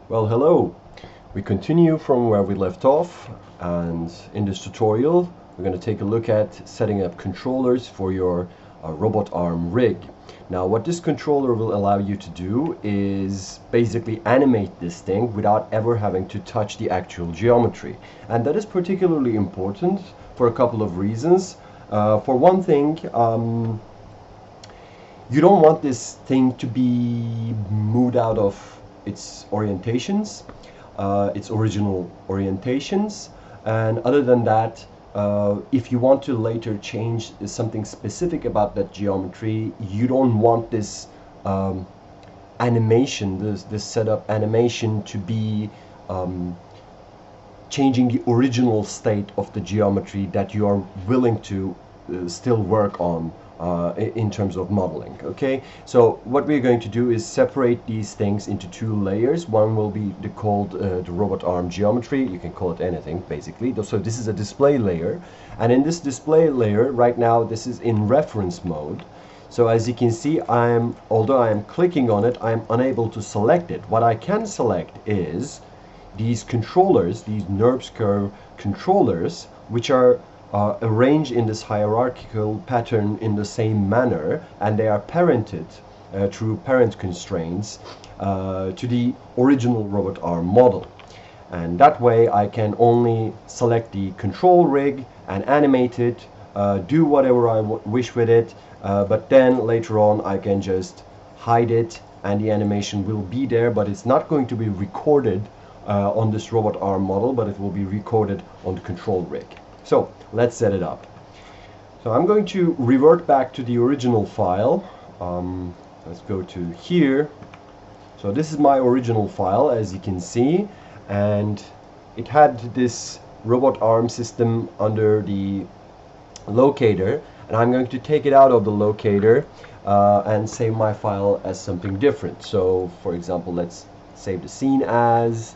Well, hello. We continue from where we left off, and in this tutorial we're going to take a look at setting up controllers for your robot arm rig. Now what this controller will allow you to do is basically animate this thing without ever having to touch the actual geometry, and that is particularly important for a couple of reasons. For one thing, you don't want this thing to be moved out of its orientations, its original orientations, and other than that, if you want to later change something specific about that geometry, you don't want this animation, this setup animation to be changing the original state of the geometry that you are willing to still work on in terms of modeling. Okay, so what we're going to do is separate these things into two layers. One will be called the robot arm geometry. You can call it anything basically. So this is a display layer, and in this display layer right now this is in reference mode. So as you can see, although I am clicking on it, I'm unable to select it. What I can select is these controllers, these NURBS curve controllers, which are arranged in this hierarchical pattern in the same manner, and they are parented through parent constraints to the original robot arm model. And that way I can only select the control rig and animate it, do whatever I wish with it, but then later on I can just hide it and the animation will be there, but it's not going to be recorded on this robot arm model, but it will be recorded on the control rig. So let's set it up. So I'm going to revert back to the original file. Let's go to here. So this is my original file, as you can see, and it had this robot arm system under the locator, and I'm going to take it out of the locator and save my file as something different. So for example, let's save the scene as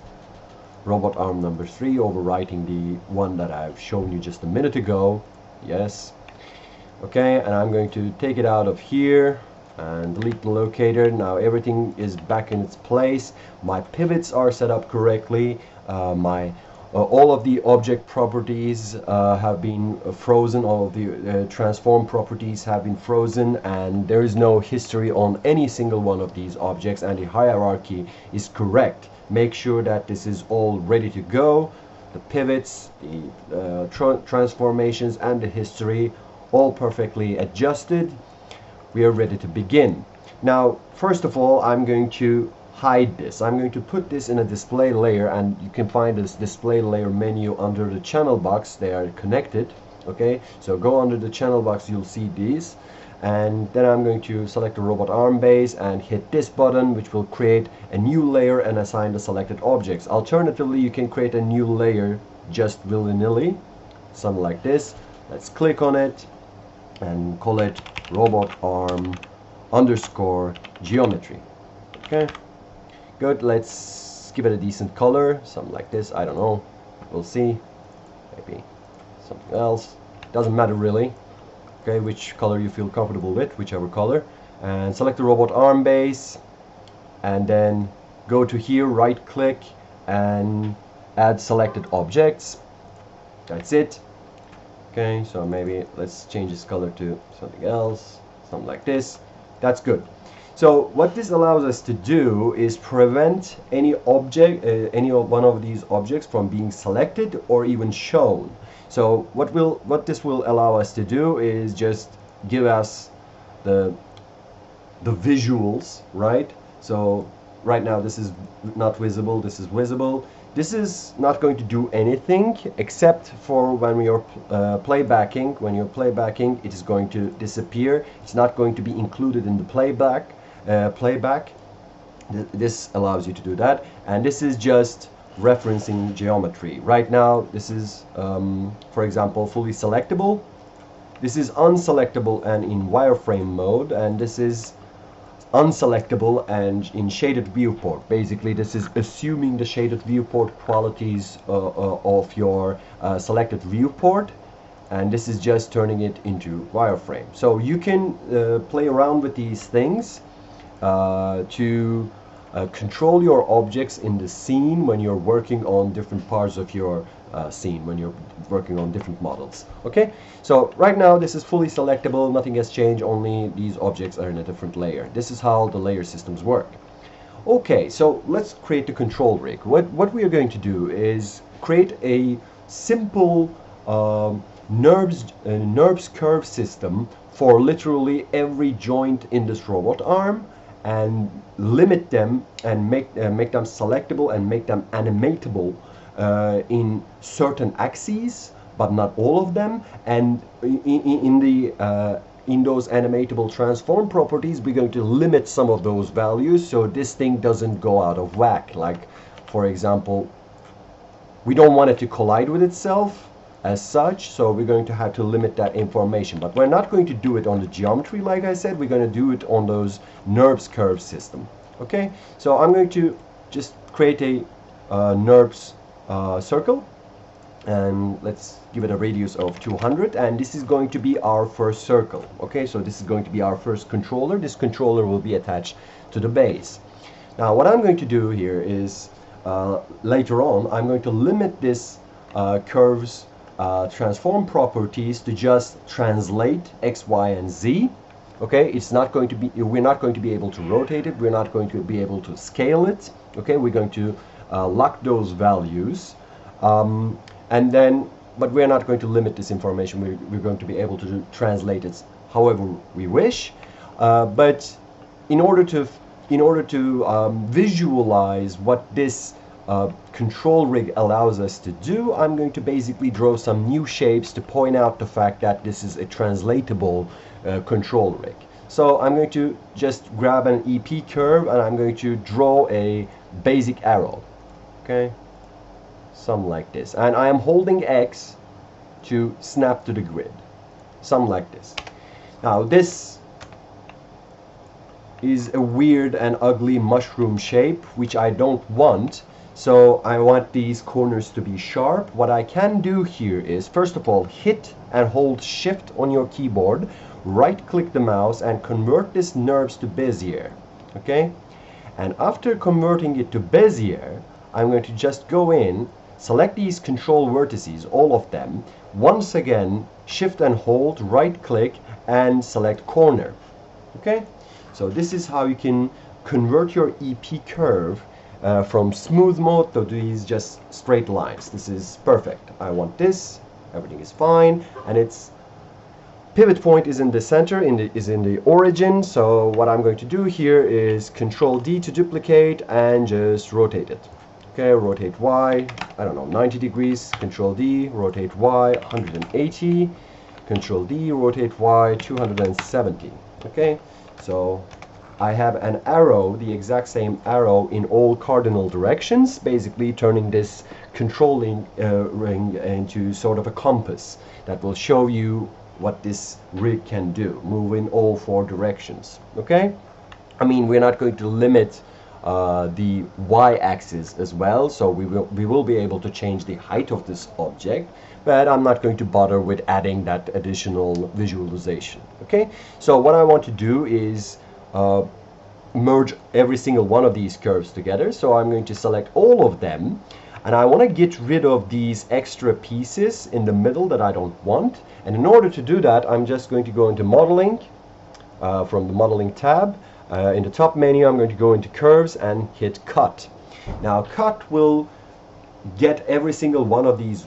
robot arm number 3, overwriting the one that I've shown you just a minute ago. Yes. Okay, and I'm going to take it out of here and delete the locator. Now everything is back in its place. My pivots are set up correctly. All of the object properties have been frozen. All of the transform properties have been frozen, and there is no history on any single one of these objects, and the hierarchy is correct. Make sure that this is all ready to go. The pivots, the transformations, and the history all perfectly adjusted. We are ready to begin. Now first of all, I'm going to hide this. I'm going to put this in a display layer, and you can find this display layer menu under the channel box. They are connected. Okay, so go under the channel box, you'll see these, and then I'm going to select the robot arm base and hit this button, which will create a new layer and assign the selected objects. Alternatively, you can create a new layer just willy-nilly, something like this. Let's click on it and call it robot arm underscore geometry. Okay, good. Let's give it a decent color, something like this. I don't know, we'll see. Maybe something else, doesn't matter really. Okay, which color you feel comfortable with, whichever color, and select the robot arm base, and then go to here, right click and add selected objects. That's it. Okay, so maybe let's change this color to something else, something like this. That's good. So what this allows us to do is prevent any object, any one of these objects from being selected or even shown. So what this will allow us to do is just give us the visuals, right? So right now this is not visible, this is visible. This is not going to do anything except for when we are playbacking. When you're playbacking, it is going to disappear. It's not going to be included in the playback. This allows you to do that, and this is just referencing geometry. Right now this is for example fully selectable. This is unselectable and in wireframe mode, and this is unselectable and in shaded viewport. Basically this is assuming the shaded viewport qualities of your selected viewport, and this is just turning it into wireframe. So you can play around with these things to control your objects in the scene when you're working on different parts of your scene, when you're working on different models. Okay, so right now this is fully selectable, nothing has changed, only these objects are in a different layer. This is how the layer systems work. Okay, so let's create the control rig. What we are going to do is create a simple NURBS curve system for literally every joint in this robot arm, and limit them and make them selectable and make them animatable in certain axes, but not all of them. And in those animatable transform properties, we're going to limit some of those values so this thing doesn't go out of whack. Like, for example, we don't want it to collide with itself as such, so we're going to have to limit that information. But we're not going to do it on the geometry, like I said, we're going to do it on those NURBS curve system. Okay, so I'm going to just create a NURBS circle, and let's give it a radius of 200, and this is going to be our first circle. Okay, so this is going to be our first controller. This controller will be attached to the base. Now what I'm going to do here is later on I'm going to limit this curves transform properties to just translate x, y, and z. Okay, it's not going to be, we're not going to be able to rotate it, we're not going to be able to scale it. Okay, we're going to lock those values, and then, but we're not going to limit this information. We're going to be able to translate it however we wish. But in order to visualize what this control rig allows us to do, I'm going to basically draw some new shapes to point out the fact that this is a translatable control rig. So I'm going to just grab an EP curve and I'm going to draw a basic arrow. Okay, something like this, and I am holding X to snap to the grid, something like this. Now this is a weird and ugly mushroom shape which I don't want. So I want these corners to be sharp. What I can do here is, first of all, hit and hold Shift on your keyboard, right click the mouse and convert this NURBS to Bezier. Okay, and after converting it to Bezier, I'm going to just go in, select these control vertices, all of them, once again Shift and hold, right click and select corner. Okay, so this is how you can convert your EP curve from smooth mode to these just straight lines. This is perfect. I want this, everything is fine, and its pivot point is in the center, is in the origin. So what I'm going to do here is Control D to duplicate and just rotate it. Okay, rotate Y, I don't know, 90 degrees, Control D, rotate Y, 180, Control D, rotate Y, 270. Okay, so I have an arrow, the exact same arrow in all cardinal directions, basically turning this controlling ring into sort of a compass that will show you what this rig can do, move in all four directions. Okay, I mean, we're not going to limit the y-axis as well, so we will be able to change the height of this object, but I'm not going to bother with adding that additional visualization. Okay, so what I want to do is merge every single one of these curves together. So I'm going to select all of them, and I want to get rid of these extra pieces in the middle that I don't want. And in order to do that, I'm just going to go into modeling, from the modeling tab. In the top menu, I'm going to go into curves and hit cut. Now cut will get every single one of these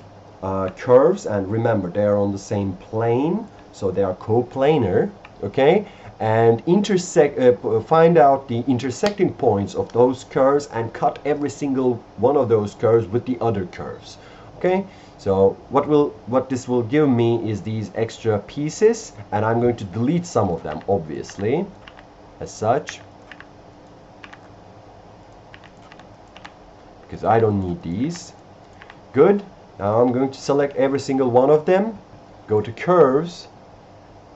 curves, and remember, they are on the same plane, so they are coplanar. Okay, and find out the intersecting points of those curves and cut every single one of those curves with the other curves. Okay, so what this will give me is these extra pieces, and I'm going to delete some of them, obviously, as such, because I don't need these. Good. Now I'm going to select every single one of them, go to curves,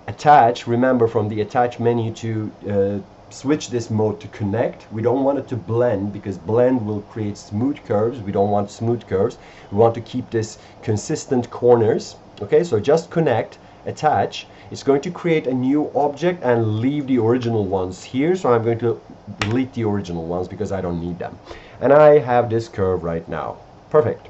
attach. Remember, from the attach menu to switch this mode to connect. We don't want it to blend, because blend will create smooth curves. We don't want smooth curves. We want to keep this consistent corners. Okay, so just connect, attach, it's going to create a new object and leave the original ones here. So I'm going to delete the original ones because I don't need them. And I have this curve right now. Perfect.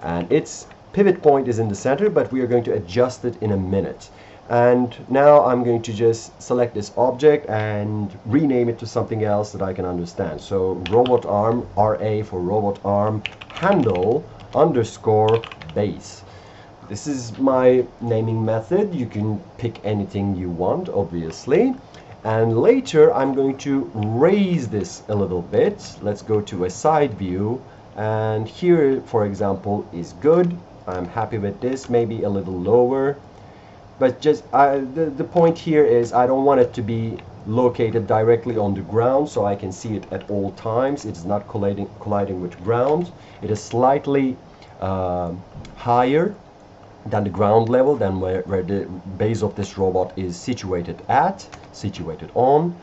And its pivot point is in the center, but we are going to adjust it in a minute. And now I'm going to just select this object and rename it to something else that I can understand. So robot arm, RA for robot arm, handle underscore base. This is my naming method. You can pick anything you want, obviously. And later I'm going to raise this a little bit. Let's go to a side view. And here, for example, is good. I'm happy with this, maybe a little lower. But just the point here is I don't want it to be located directly on the ground so I can see it at all times. It is not colliding with ground. It is slightly higher than the ground level, than where the base of this robot is situated on.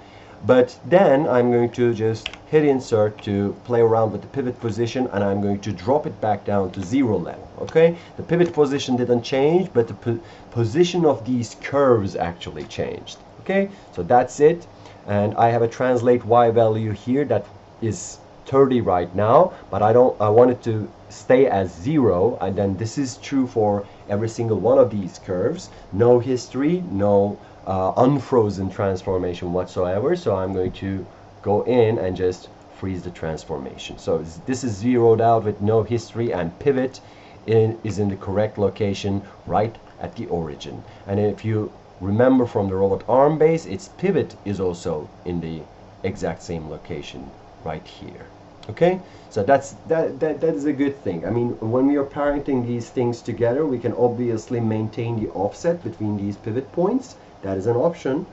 But then I'm going to just hit insert to play around with the pivot position, and I'm going to drop it back down to 0 level. Okay, the pivot position didn't change, but the position of these curves actually changed. Okay, so that's it. And I have a translate y value here that is 30 right now, but I want it to stay as 0, and then this is true for every single one of these curves. No history, no unfrozen transformation whatsoever. So I'm going to go in and just freeze the transformation. So this is zeroed out with no history, and pivot is in the correct location right at the origin. And if you remember from the robot arm base, its pivot is also in the exact same location right here. Okay, so that is a good thing. I mean, when we are parenting these things together, we can obviously maintain the offset between these pivot points. That is an option,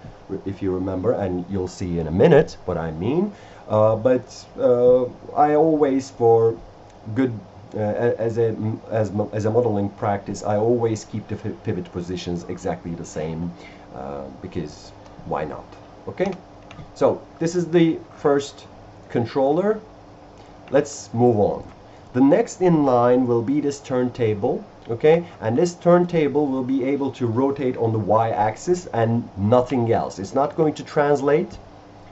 if you remember, and you'll see in a minute what I mean. But I always, for good as a modeling practice, I always keep the pivot positions exactly the same, because why not? Okay, so this is the first controller. Let's move on. The next in line will be this turntable. Okay, and this turntable will be able to rotate on the y-axis and nothing else. It's not going to translate,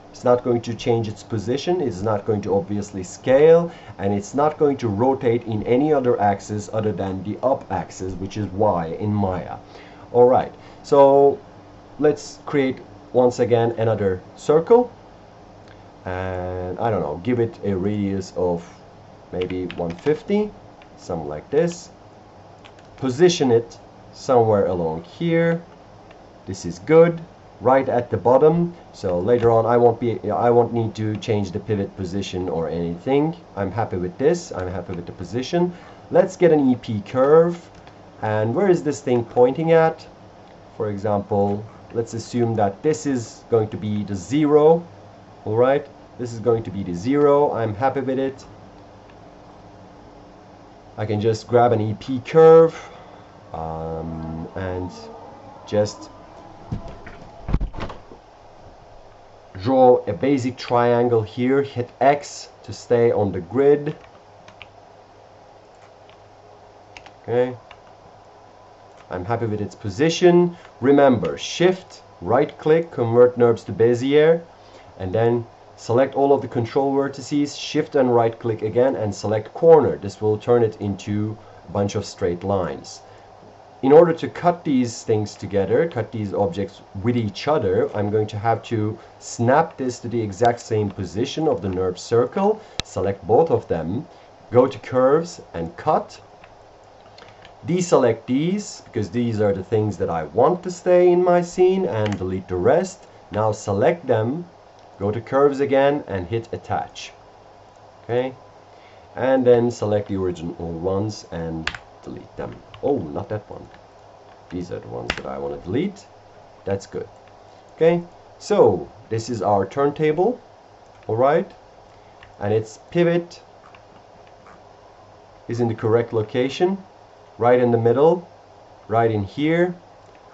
it's not going to change its position, it's not going to obviously scale, and it's not going to rotate in any other axis other than the up axis, which is y in Maya. Alright, so let's create once again another circle, and I don't know, give it a radius of maybe 150, something like this. Position it somewhere along here. This is good, right at the bottom. So later on I won't need to change the pivot position or anything. I'm happy with this. I'm happy with the position. Let's get an EP curve. And where is this thing pointing at? For example, let's assume that this is going to be the 0. All right, this is going to be the 0. I'm happy with it. I can just grab an EP curve and just draw a basic triangle here. Hit X to stay on the grid. Okay, I'm happy with its position. Remember, shift, right click, convert NURBS to Bezier, and then select all of the control vertices, shift and right click again, and select corner. This will turn it into a bunch of straight lines. In order to cut these things together, cut these objects with each other, I'm going to have to snap this to the exact same position of the NURBS circle, select both of them, go to curves and cut, deselect these because these are the things that I want to stay in my scene, and delete the rest. Now select them, go to curves again and hit attach. Okay, and then select the original ones and delete them. Oh, not that one. These are the ones that I want to delete. That's good. Okay, so this is our turntable. All right, and its pivot is in the correct location, right in the middle, right in here,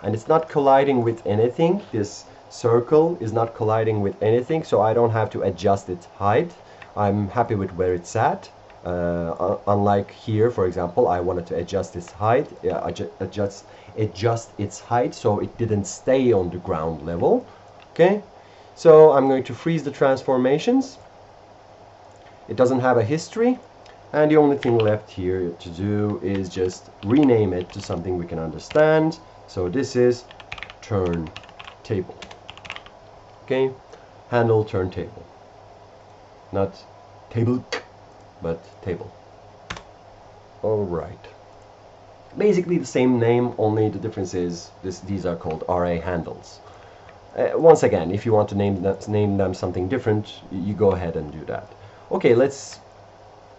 and it's not colliding with anything. This circle is not colliding with anything, so I don't have to adjust its height. I'm happy with where it's at. Unlike here, for example, I wanted to adjust its height, adjust its height so it didn't stay on the ground level. Okay, so I'm going to freeze the transformations. It doesn't have a history, and the only thing left here to do is just rename it to something we can understand. So this is turntable. Okay, handle turntable, not table, but table. All right. Basically the same name, only the difference is these are called RA handles. Once again, if you want to name them something different, you go ahead and do that. Okay, let's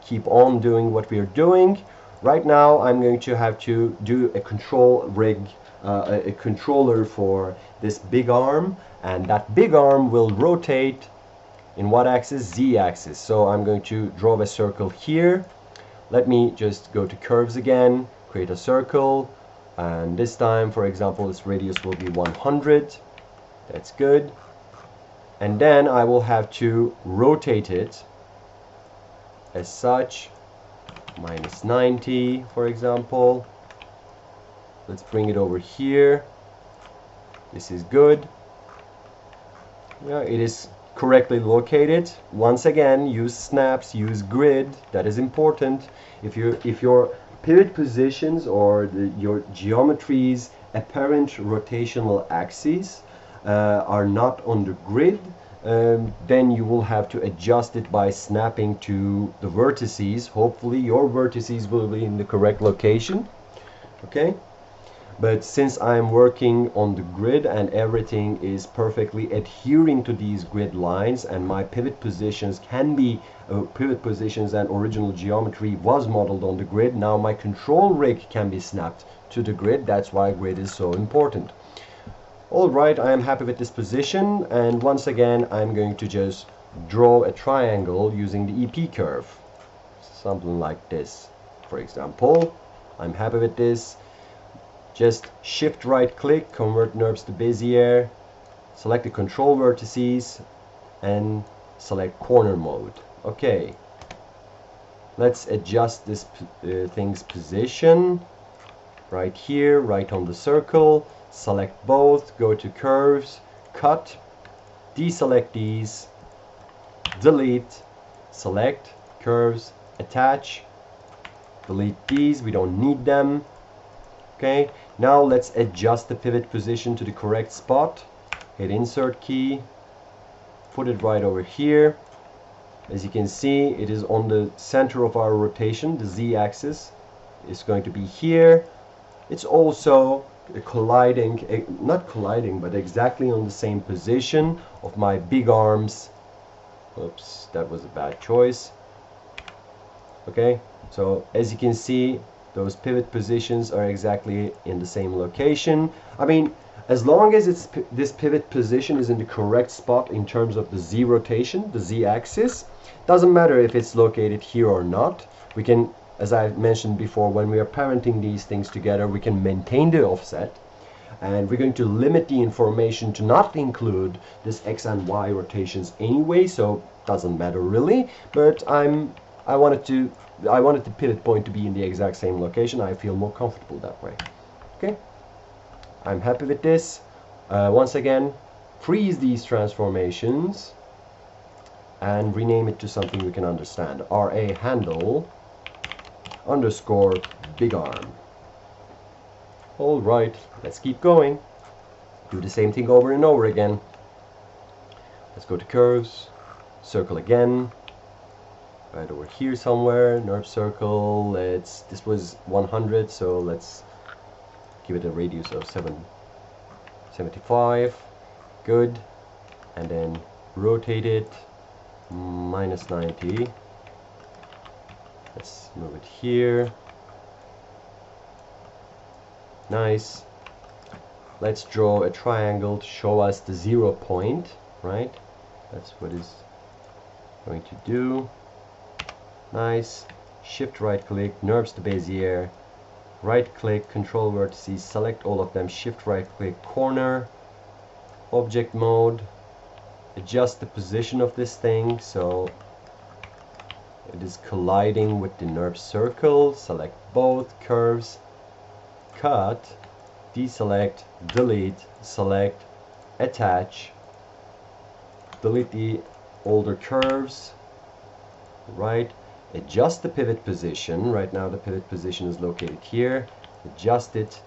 keep on doing what we are doing. Right now I'm going to have to do a control rig, a controller for this big arm, and that big arm will rotate in what axis? Z axis. So I'm going to draw a circle here. Let me just go to curves again, create a circle, and this time, for example, its radius will be 100. That's good. And then I will have to rotate it as such, minus 90, for example. Let's bring it over here. This is good. Yeah, it is correctly located. Once again, use snaps, use grid. That is important. If your pivot positions or your geometry's apparent rotational axes are not on the grid, then you will have to adjust it by snapping to the vertices. Hopefully your vertices will be in the correct location. Okay, but since I'm working on the grid and everything is perfectly adhering to these grid lines, and my pivot positions can be pivot positions and original geometry was modeled on the grid, now my control rig can be snapped to the grid. That's why grid is so important. Alright, I am happy with this position, and once again I'm going to just draw a triangle using the EP curve. Something like this, for example. I'm happy with this. Just shift right click, convert NURBS to Bezier, select the control vertices and select corner mode. Okay, let's adjust this thing's position right here, right on the circle. Select both, go to curves, cut, deselect these, delete, select, curves, attach, delete these, we don't need them. Okay, now let's adjust the pivot position to the correct spot. Hit insert key, put it right over here. As you can see, it is on the center of our rotation. The Z axis is going to be here. It's also colliding, not colliding, but exactly on the same position of my big arms. Oops, that was a bad choice. Okay, so as you can see, those pivot positions are exactly in the same location. I mean, as long as this pivot position is in the correct spot in terms of the Z rotation, the Z axis, doesn't matter if it's located here or not. We can, as I mentioned before, when we are parenting these things together, we can maintain the offset, and we're going to limit the information to not include this X and Y rotations anyway, so doesn't matter really. But I wanted the pivot point to be in the exact same location. I feel more comfortable that way. Okay, I'm happy with this. Once again, freeze these transformations and rename it to something we can understand. RA handle underscore big arm. All right, let's keep going. Do the same thing over and over again. Let's go to curves, circle again. Right over here somewhere, NURBS circle. This was 100, so let's give it a radius of 75. Good. And then rotate it minus 90. Let's move it here. Nice. Let's draw a triangle to show us the 0 point, right? That's what it's going to do. Nice. Shift right click, NURBS to Bezier, right click, control vertices, select all of them, shift right click, corner, object mode, adjust the position of this thing. So It is colliding with the NURB circle. Select both curves, cut, deselect, delete, select, attach, delete the older curves, right? Adjust the pivot position. Right now the pivot position is located here. Adjust it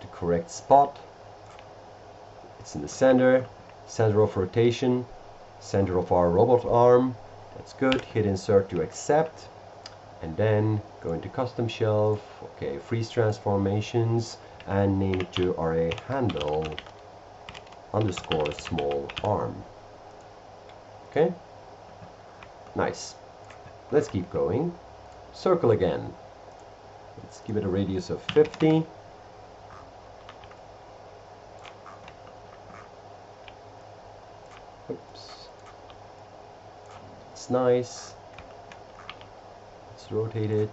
to correct spot. It's in the center. Center of rotation, center of our robot arm. That's good. Hit insert to accept, and then go into custom shelf. Okay, freeze transformations, and name it to array handle underscore small arm. Okay, nice. Let's keep going. Circle again. Let's give it a radius of 50. Oops. It's nice. Let's rotate it.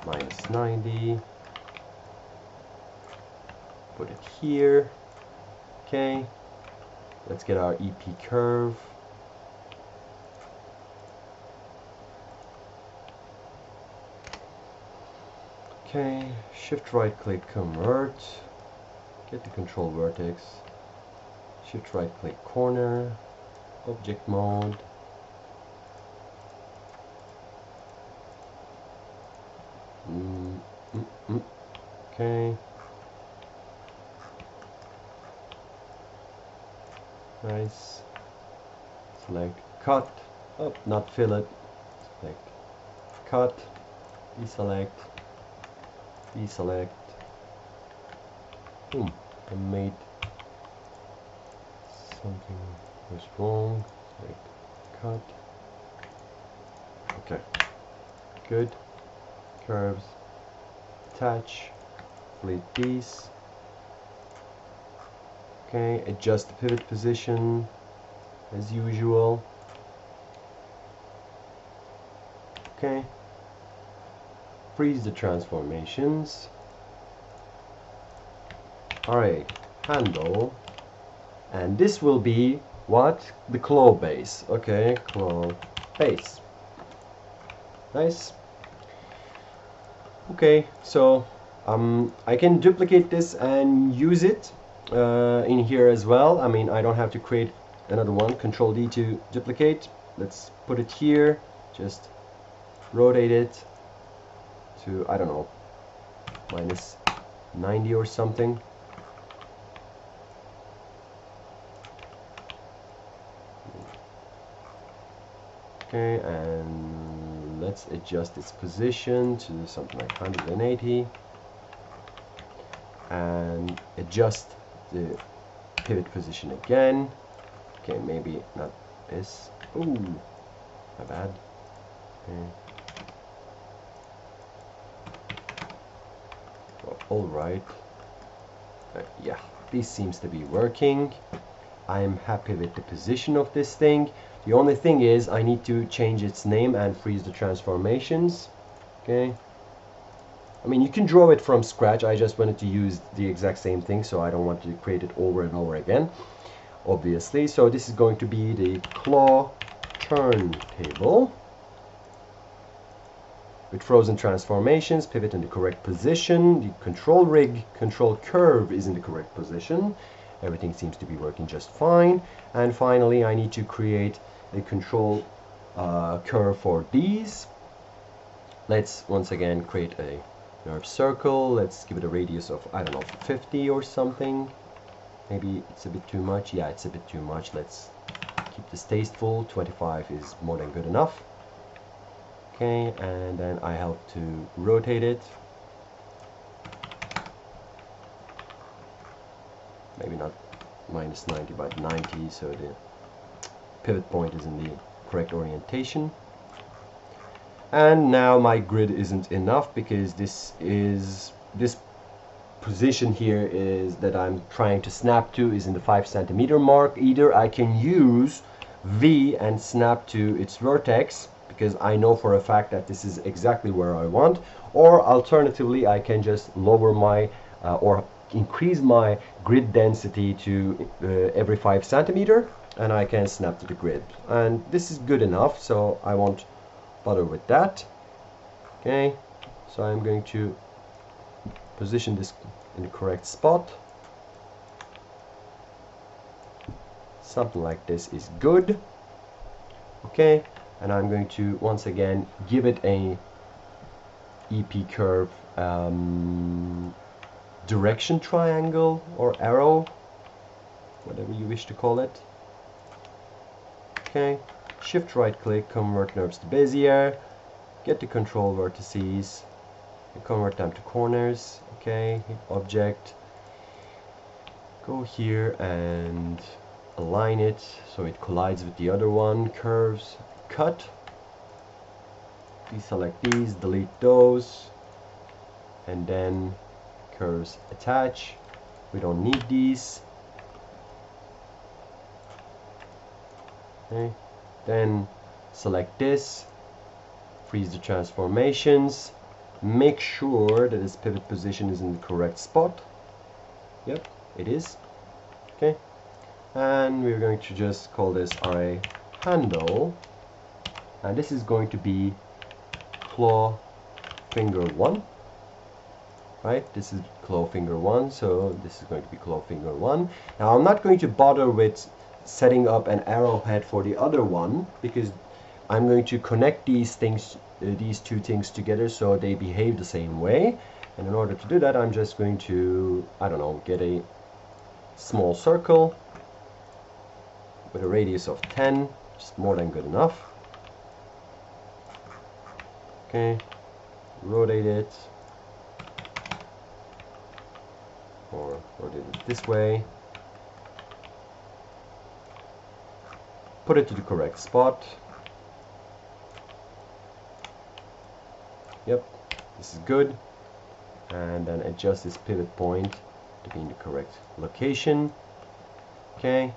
Minus 90. Put it here. Okay. Let's get our EP curve. Okay, shift right click convert, get the control vertex, shift right click corner, object mode, okay, nice, select cut, oh, not fillet, select cut, deselect, deselect. I made something was wrong. Select cut. Okay, good. Curves, attach, delete these. Okay, adjust the pivot position as usual. Okay. Freeze the transformations. Alright, handle, and this will be what? The claw base. Okay, claw base. Nice. Okay, so I can duplicate this and use it in here as well. I mean, I don't have to create another one. Control D to duplicate. Let's put it here. Just rotate it to, I don't know, minus 90 or something. Okay, and let's adjust its position to something like 180 and adjust the pivot position again. Okay, maybe not this. Ooh, my bad. Okay. Alright, yeah, this seems to be working. I'm happy with the position of this thing. The only thing is I need to change its name and freeze the transformations. Okay, I mean, you can draw it from scratch. I just wanted to use the exact same thing, so I don't want to create it over and over again, obviously. So this is going to be the claw turntable with frozen transformations, pivot in the correct position, the control rig, control curve is in the correct position. Everything seems to be working just fine. And finally, I need to create a control curve for these. Let's once again create a NURB circle. Let's give it a radius of, I don't know, 50 or something. Maybe it's a bit too much. Yeah, it's a bit too much. Let's keep this tasteful. 25 is more than good enough. Okay, and then I have to rotate it. Maybe not minus 90, but 90, so the pivot point is in the correct orientation. And now my grid isn't enough because this position here is that I'm trying to snap to is in the 5 centimeter mark. Either I can use V and snap to its vertex, because I know for a fact that this is exactly where I want, or alternatively I can just lower my or increase my grid density to every 5 centimeter. and I can snap to the grid, and this is good enough, so I won't bother with that. Okay, so I'm going to position this in the correct spot. Something like this is good. Okay, and I'm going to once again give it a EP curve direction triangle or arrow, whatever you wish to call it. Okay, shift right click, convert NURBS to Bezier, get the control vertices and convert them to corners. Okay, hit object, go here and align it so it collides with the other one. Curves, cut, deselect these, delete those, and then curves attach. We don't need these. Okay, then select this, freeze the transformations, make sure that its pivot position is in the correct spot. Yep, it is. Okay, and we're going to just call this our handle, and this is going to be claw finger 1. Right, this is claw finger 1, so this is going to be claw finger 1. Now I'm not going to bother with setting up an arrowhead for the other one, because I'm going to connect these things, these two things together so they behave the same way. And in order to do that, I'm just going to, I don't know, get a small circle with a radius of 10, just more than good enough. Okay, rotate it, or rotate it this way. Put it to the correct spot. Yep, this is good. And then adjust this pivot point to be in the correct location. Okay.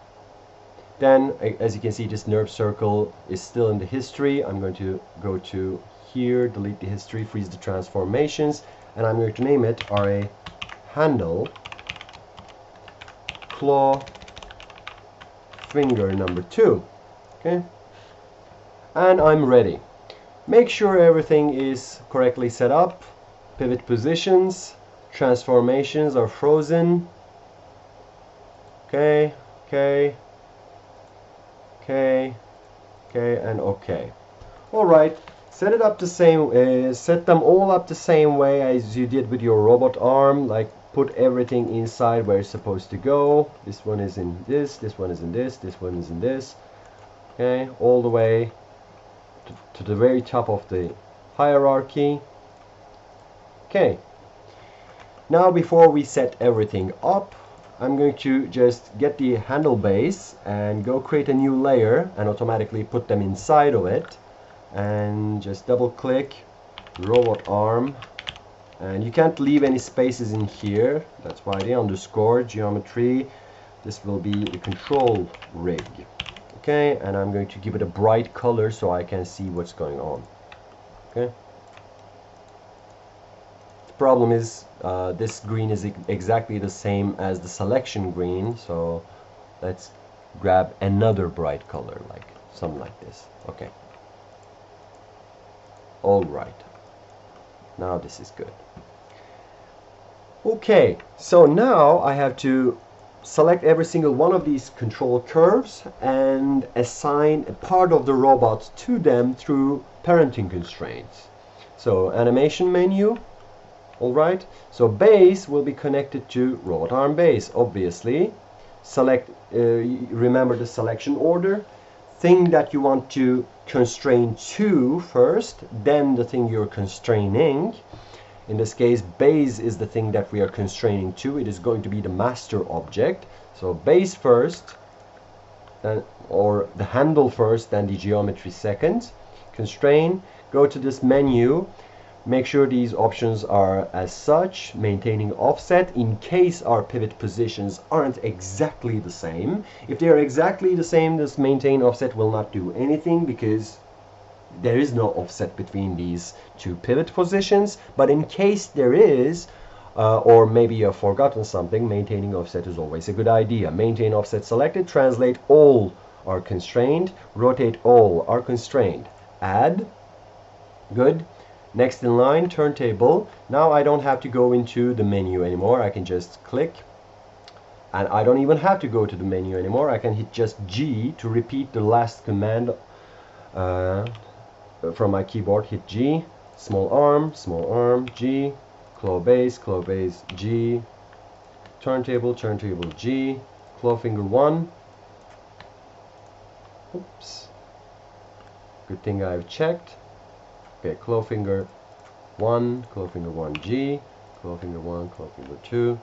Then, as you can see, this NURBS circle is still in the history. I'm going to go to here, delete the history, freeze the transformations, and I'm going to name it RA handle claw finger number 2. Okay, and I'm ready. Make sure everything is correctly set up. Pivot positions, transformations are frozen. Okay, okay, okay, okay, and okay. All right, set it up the same. Set them all up the same way as you did with your robot arm. Like, put everything inside where it's supposed to go. This one is in this. This one is in this. This one is in this. Okay, all the way to the very top of the hierarchy. Okay, now before we set everything up, I'm going to just get the handle base and go create a new layer and automatically put them inside of it, and just double click robot arm, and you can't leave any spaces in here. That's why the underscore geometry. This will be the control rig. Okay, and I'm going to give it a bright color so I can see what's going on. Okay. The problem is this green is exactly the same as the selection green, so let's grab another bright color, like something like this. Okay. All right. Now this is good. Okay, so now I have to select every single one of these control curves and assign a part of the robot to them through parenting constraints. So animation menu, all right. So base will be connected to robot arm base, obviously. Select, remember the selection order. Thing that you want to constrain to first, then the thing you're constraining. In this case, base is the thing that we are constraining to. It is going to be the master object. So base first, then, or the handle first, then the geometry second. Constrain, go to this menu. Make sure these options are as such, maintaining offset in case our pivot positions aren't exactly the same. If they are exactly the same, this maintain offset will not do anything because there is no offset between these two pivot positions. But in case there is, or maybe you've forgotten something, maintaining offset is always a good idea. Maintain offset selected, translate all are constrained. Rotate all are constrained. Add. Good. Next in line, turntable. Now I don't have to go into the menu anymore. I can just click. And I don't even have to go to the menu anymore. I can hit just G to repeat the last command from my keyboard. Hit G, small arm, G, claw base, G, turntable, G, claw finger 1. Oops. Good thing I've checked. Okay, claw finger 1, G, claw finger 1, claw finger 2,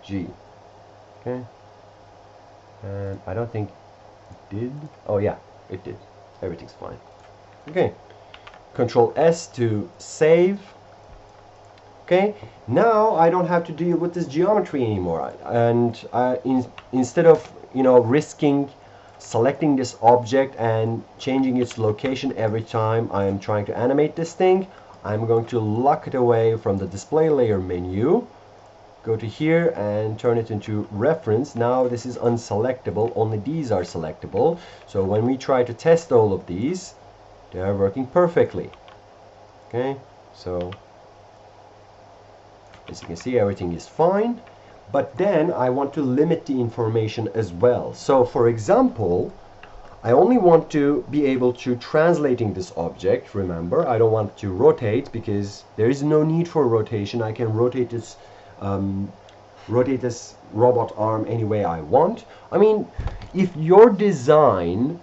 G. Okay, and I don't think it did. Oh yeah, it did. Everything's fine. Okay, Control S to save. Okay, now I don't have to deal with this geometry anymore, and instead of risking selecting this object and changing its location every time I am trying to animate this thing, I'm going to lock it away from the display layer menu. Go to here and turn it into reference. Now this is unselectable, only these are selectable. So when we try to test all of these, they are working perfectly. Okay, so as you can see, everything is fine. But then I want to limit the information as well. So for example, I only want to be able to translating this object. Remember, I don't want to rotate because there is no need for rotation. I can rotate this robot arm any way I want. I mean, if your design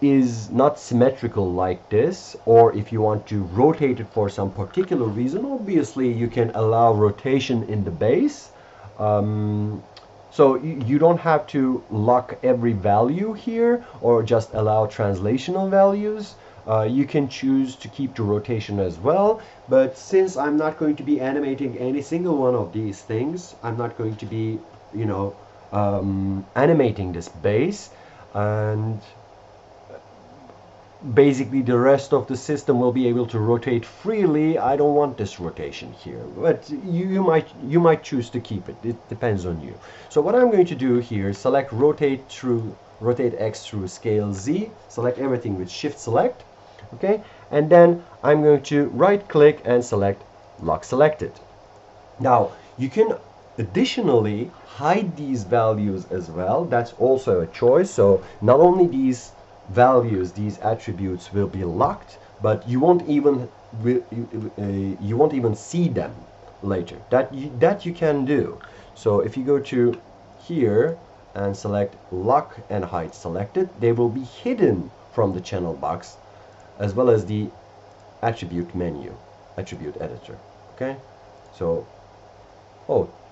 is not symmetrical like this, or if you want to rotate it for some particular reason, obviously you can allow rotation in the base. So you don't have to lock every value here or just allow translational values. You can choose to keep the rotation as well, but since I'm not going to be animating any single one of these things, I'm not going to be animating this base, and basically the rest of the system will be able to rotate freely. I don't want this rotation here, but you might choose to keep it. It depends on you. So what I'm going to do here, select rotate X through scale Z, select everything with shift select. Okay, and then I'm going to right click and select lock selected. Now you can additionally hide these values as well. That's also a choice. So not only these values, these attributes will be locked, but you won't even see them later. That you can do. So if you go to here and select lock and hide selected, they will be hidden from the channel box as well as the attribute menu, attribute editor. Okay, so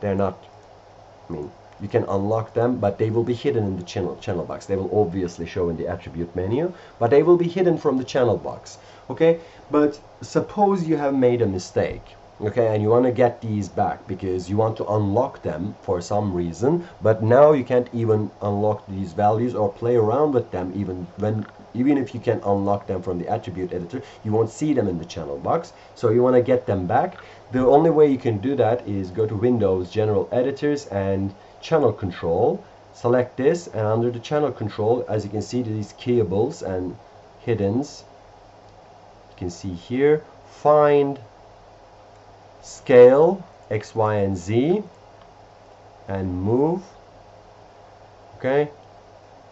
they're not, I mean, you can unlock them, but they will be hidden in the channel box. They will obviously show in the attribute menu, but they will be hidden from the channel box. Okay, but suppose you have made a mistake, okay, and you want to get these back because you want to unlock them for some reason, but now you can't even unlock these values or play around with them. Even if you can unlock them from the attribute editor, you won't see them in the channel box. So you want to get them back. The only way you can do that is go to Windows, General Editors, and Channel Control. Select this, and under the Channel Control, as you can see, these keyables and hiddens, you can see here, find scale X, Y, and Z, and move. Okay,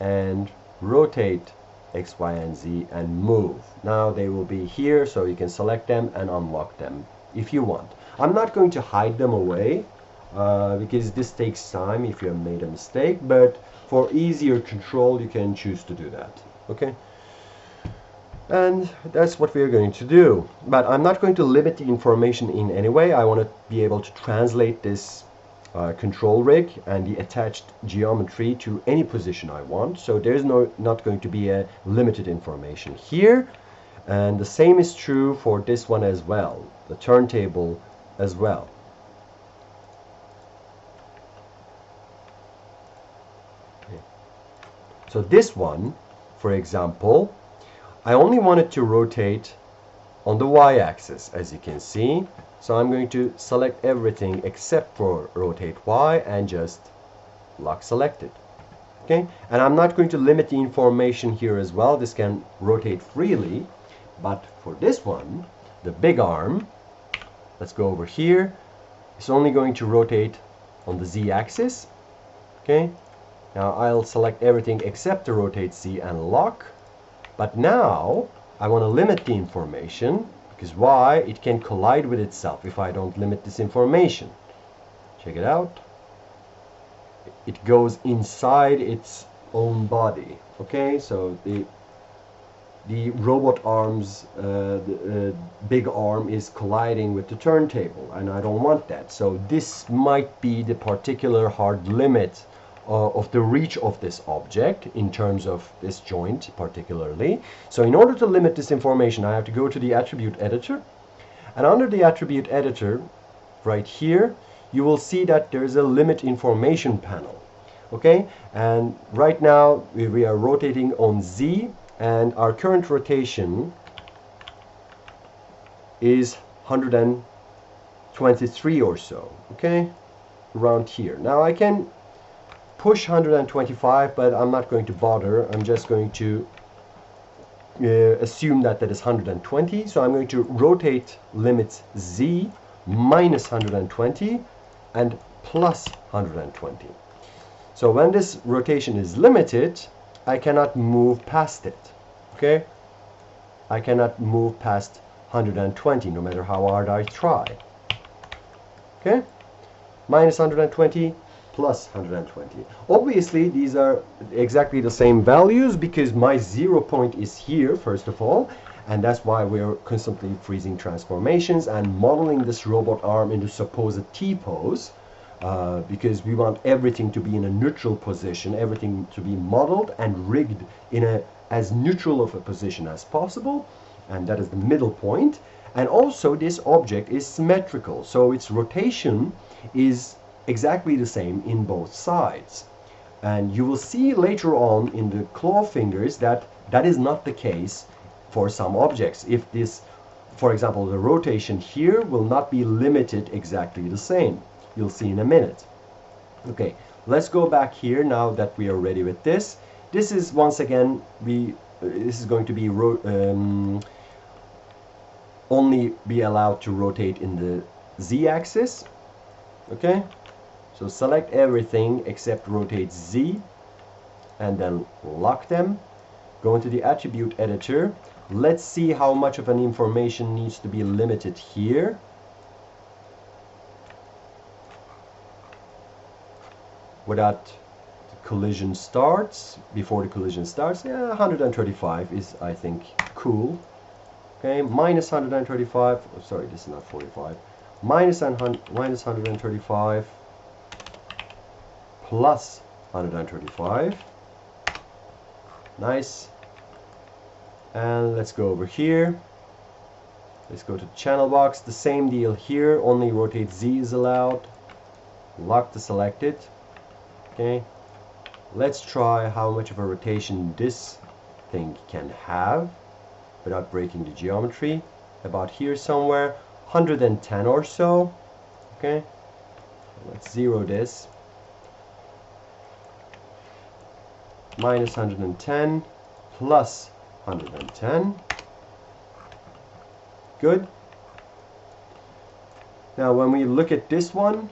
and rotate X, Y, and Z, and move. Now they will be here, so you can select them and unlock them if you want. I'm not going to hide them away because this takes time if you have made a mistake, but for easier control you can choose to do that. Okay, and that's what we're going to do. But I'm not going to limit the information in any way. I want to be able to translate this control rig and the attached geometry to any position I want. So there's not going to be a limited information here, and the same is true for this one as well, the turntable as well. Okay. So this one, for example, I only wanted to rotate on the y-axis, as you can see. So I'm going to select everything except for rotate Y and just lock selected. Okay, and I'm not going to limit the information here as well. This can rotate freely, but for this one, the big arm, let's go over here. It's only going to rotate on the z-axis. Okay, now I'll select everything except the rotate z and lock. But now I want to limit the information, because why? It can collide with itself if I don't limit this information. Check it out. It goes inside its own body. Okay, so the robot arms, big arm is colliding with the turntable, and I don't want that. So this might be the particular hard limit of the reach of this object in terms of this joint particularly. So in order to limit this information, I have to go to the attribute editor, and under the attribute editor right here you will see that there is a limit information panel. Okay, and right now we are rotating on z, and our current rotation is 123 or so. Okay, around here. Now I can push 125, but I'm not going to bother. I'm just going to assume that that is 120. So I'm going to rotate limits z minus 120 and plus 120. So when this rotation is limited, I cannot move past it. Okay, I cannot move past 120 no matter how hard I try. Okay, minus 120 plus 120. Obviously these are exactly the same values because my 0 point is here first of all, and that's why we're constantly freezing transformations and modeling this robot arm into supposed T-pose, because we want everything to be in a neutral position, everything to be modeled and rigged in a as neutral of a position as possible, and that is the middle point. And also this object is symmetrical, so its rotation is exactly the same in both sides. And you will see later on in the claw fingers that that is not the case for some objects. If this, for example, the rotation here will not be limited exactly the same. You'll see in a minute. Okay, let's go back here now that we are ready with this. This is once again, this is going to be only be allowed to rotate in the z-axis. Okay, so select everything except rotate z and then lock them. Go into the attribute editor. Let's see how much of an information needs to be limited here. Without the collision starts, before the collision starts, yeah, 135 is, I think, cool. Okay, minus 135, oh, sorry, this is not 45. Minus 135 plus 135. Nice. And let's go over here. Let's go to the channel box. The same deal here, only rotate Z is allowed. Lock the selected. Okay. Let's try how much of a rotation this thing can have without breaking the geometry. About here somewhere, 110 or so. Okay. Let's zero this. Minus 110 plus 110. Good. Now when we look at this one,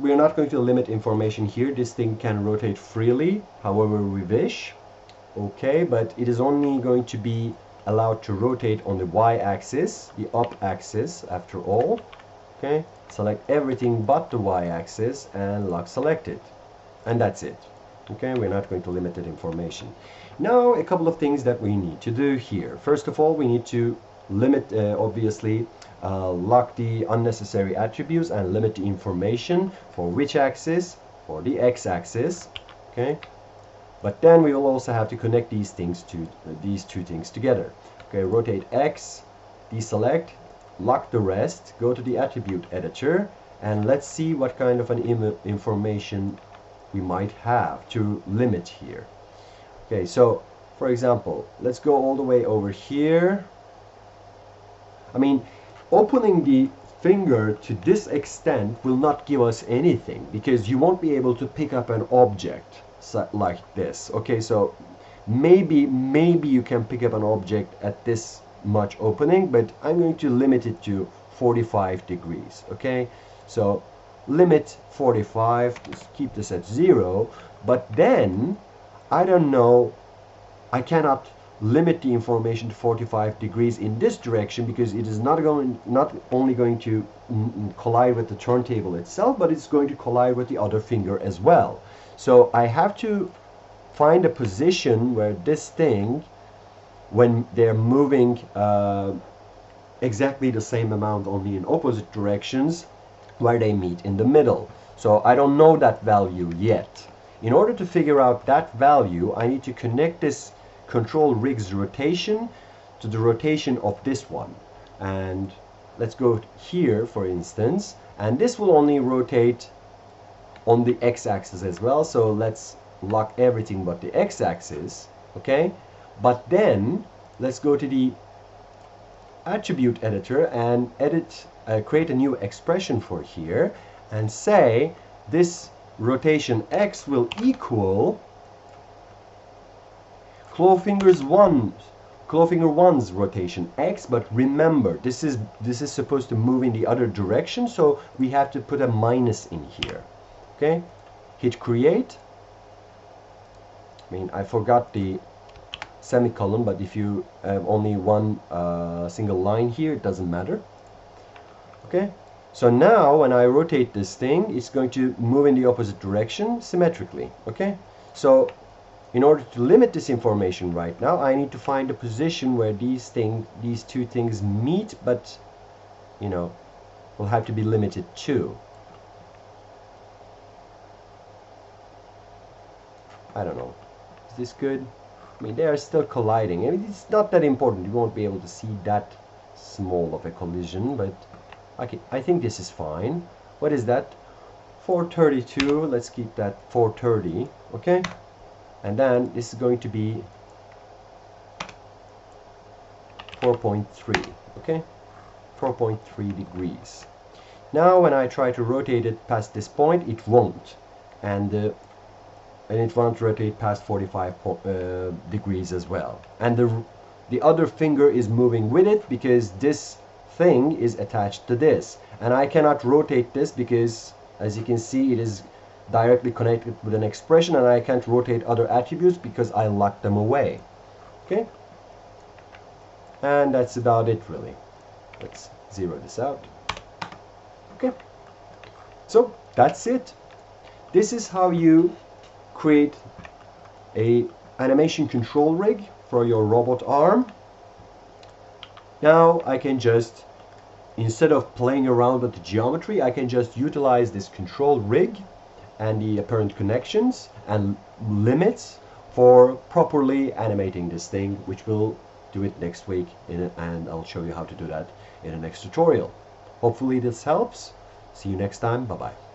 we are not going to limit information here. This thing can rotate freely however we wish. Okay, but it is only going to be allowed to rotate on the y-axis, the up axis after all. Okay, select everything but the y-axis and lock selected. And that's it. Okay, we're not going to limit that information. Now a couple of things that we need to do here. First of all, we need to limit, obviously, lock the unnecessary attributes and limit the information for which axis? For the x-axis. Okay, but then we will also have to connect these things to these two things together. Okay, rotate x, deselect, lock the rest, go to the attribute editor, and let's see what kind of an information we might have to limit here. Okay, so for example, let's go all the way over here. I mean, opening the finger to this extent will not give us anything because you won't be able to pick up an object like this. Okay, so maybe you can pick up an object at this much opening, but I'm going to limit it to 45 degrees. Okay, so limit 45, just keep this at 0, but then I don't know, I cannot limit the information to 45 degrees in this direction, because it is not only going to collide with the turntable itself, but it's going to collide with the other finger as well. So I have to find a position where this thing, when they're moving exactly the same amount only in opposite directions, where they meet in the middle. So I don't know that value yet. In order to figure out that value, I need to connect this control rig's rotation to the rotation of this one. And let's go here, for instance, and this will only rotate on the x-axis as well. So let's lock everything but the x-axis. Okay, but then let's go to the attribute editor and create a new expression for here, and say this rotation x will equal clawfinger 1's rotation x. But remember, this is supposed to move in the other direction, so we have to put a minus in here. Okay, hit create. I mean, I forgot the semicolon, but if you have only one single line here, it doesn't matter. Okay, so now when I rotate this thing, it's going to move in the opposite direction symmetrically. Okay, so in order to limit this information right now, I need to find a position where these two things meet, but you know, will have to be limited to, I don't know, is this good? I mean, they are still colliding. I mean, it's not that important. You won't be able to see that small of a collision, but okay, I think this is fine. What is that? 432. Let's keep that 430. Okay, and then this is going to be 4.3. Okay, 4.3 degrees. Now, when I try to rotate it past this point, it won't, and it won't rotate past 45 degrees as well. And the other finger is moving with it, because this thing is attached to this, and I cannot rotate this because, as you can see, it is directly connected with an expression, and I can't rotate other attributes because I locked them away. Okay, and that's about it really. Let's zero this out. Okay, so that's it. This is how you create a animation control rig for your robot arm. Now I can just, instead of playing around with the geometry, I can just utilize this control rig and the apparent connections and limits for properly animating this thing, which we'll do it next week, and I'll show you how to do that in the next tutorial. Hopefully this helps. See you next time. Bye bye.